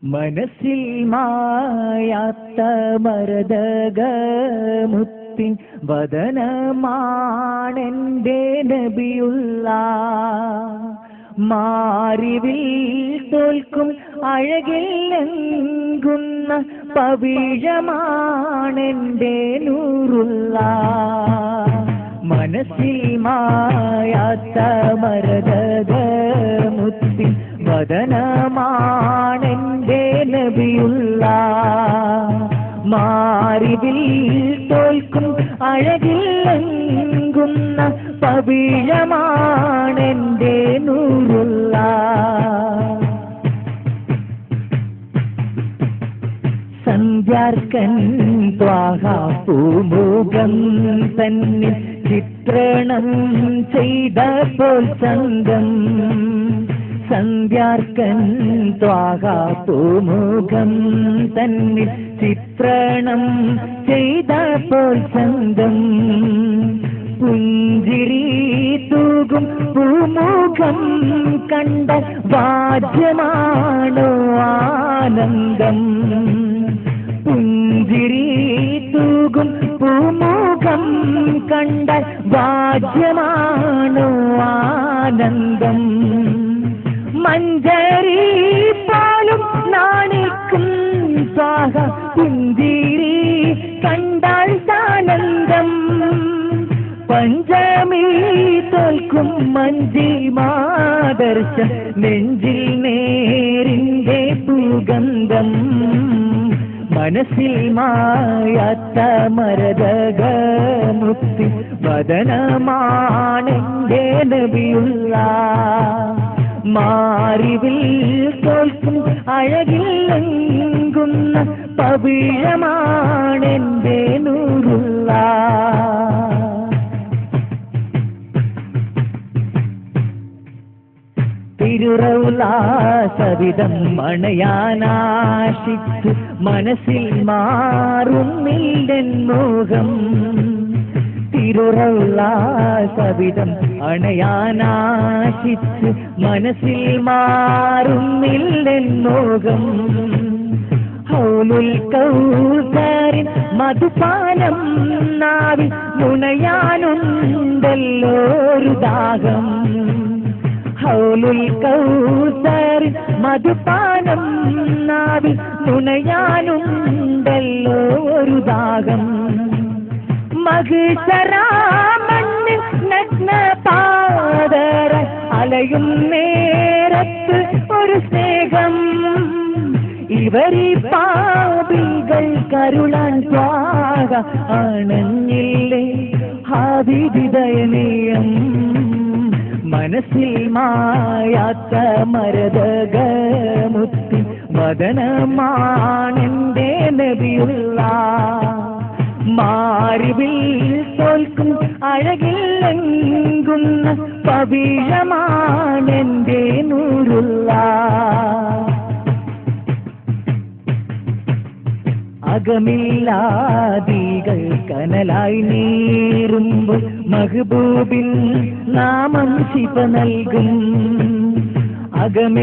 മനസ്സിൽ മായാത്ത മരതകമുത്തിൻ വദനമാണെന്റെ നബിയുള്ള മാറിവിൽ തോൽക്കും അഴകിൽ ലംഘുന്ന പവിഴമാണെന്റെ നൂറുള്ള മനസ്സിൽ മായാത്ത മരതകമുത്തിൻ വദനമാണെന്റെ നബിയുള്ള മാറിവിൽ തോൽക്കും അഴകിൽ ലംഘുന്ന പവിഴമാണെന്റെ നൂറുള്ള സന്ധ്യാർക്കൻ ത്വാഹ പൂമുഖം തന്നിൽ ചിത്രണം ചെയ്തപ്പോൾ സംഗം സന്ധ്യാർക്കൻ ത്വാഹ പൂമുഖം തന്നിൽ ചിത്രണം ചെയ്തപ്പോൾ സംഗം പുഞ്ചിരി തൂകും പൂമുഖം കണ്ട വാദ്യമാണോ ആനന്ദം പുഞ്ചിരി തൂകും പൂമുഖം കണ്ട വാദ്യമാണോ ആനന്ദം മഞ്ചരി പാലും നാണിക്കും സ്വാഹ പുഞ്ചിരി കണ്ടാൽ ആനന്ദം പഞ്ചമി തോൽക്കും മഞ്ജിമാദർശം നെഞ്ചിൽ നേരിന്റെ പൂഗന്ധം മനസ്സിൽ മായാത്ത മരതകമുത്തി വദനമാണെന്റെ നബിയുള്ള മാറിവിൽ തോൽക്കും അഴകിൽ ലംഘുന്ന പവിഴമാണെന്റെ നൂറുള്ള തിരുറൗല സവിധം അണയാനാശിച്ചു മനസ്സിൽ മാറുന്നില്ലൻ മോഹം തിരുറൗല സവിധം അണയാനാശിച്ചു മനസ്സിൽ മാറുന്നില്ലൻ മോഹം ഹൗലുൽ കൗസരിൻ മധുപാനം നാവിൽ നുണയാനുണ്ടല്ലോ ഒരു ദാഹം ഹൗലുൽ കൗസരിൻ മധുപാനം നാവിൽ നുണയാനുണ്ടല്ലോ ഒരു ദാഹം മഹിഷരാമണ്ണിൽ നഗ്ന പാദര അലയും നേരത്ത് ഒരു സ്നേഹം ഇവരീ പാപികൾ കരുളാൻ സ്വാഗ അണഞ്ഞില്ലേ ഹാദിദയനീയം മനസ്സിൽ മായാത്ത മരതകമുത്തി വദനമാണെന്റെ നബിയുള്ള മാറിവിൽ തോൽക്കും അഴകിൽ ലംഘുന്ന പവിഴമാണെന്റെ നൂറുള്ള അകമില്ലാദികൾ കനലായി നീറുമ്പോൾ മഹബൂബിൻ നാമം ശിഫ നൽകും അകമില്ലാദികൾ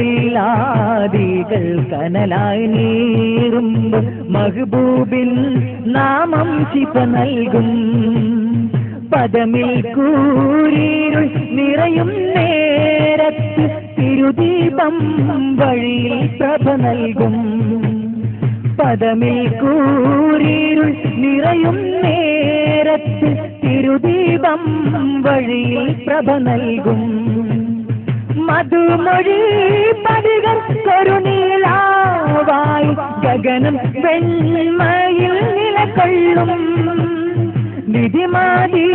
കനലായി നീറുമ്പോൾ മഹബൂബിൻ നാമം ശിഫ നൽകും പദമിൽ കൂരിരുൾ നിറയും നേരത്ത് തിരുദീപം വഴിയിൽ പ്രഭ നൽകും പദമിൽ കൂരിരുൾ നിറയും നേരത്ത് തിരുദീപം വഴിയിൽ പ്രഭ നൽകും മധുമൊഴി പതികൾ കരുണീലാവായി ഗഗനം വെണ്മയിൽ നിലകൊള്ളും നിധിമാതി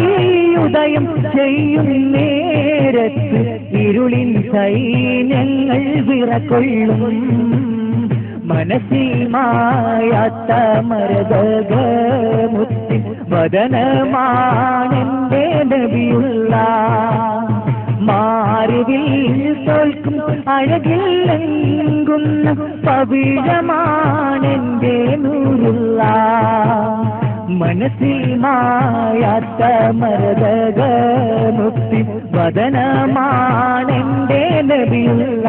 ഉദയം ചെയ്യും നേരത്ത് ഇരുളിൻ സൈന്യങ്ങൾ വിറകൊള്ളും മനസ്സിൽ മായാത്ത മരതകമുത്തി വദനമാണെന്റെ നബിയുള്ള മാറിവിൽ തോൽക്കും അഴകിൽ ലംഘുന്ന പവിഴമാണെന്റെ നൂറുള്ള മനസ്സിൽ മായാത്ത മരതകമുത്തി വദനമാണെന്റെ നബിയുള്ള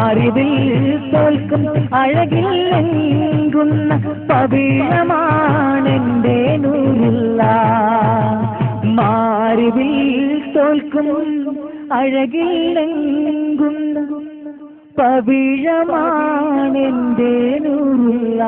മാറിവിൽ തോൽക്കും അഴകിലെങ്കുന്ന പവിഴമാണെന്റെ നൂറുള്ള. മാറിവിൽ തോൽക്കും അഴകിലെങ്കുന്ന പവിഴമാണെന്റെ നൂറുള്ള.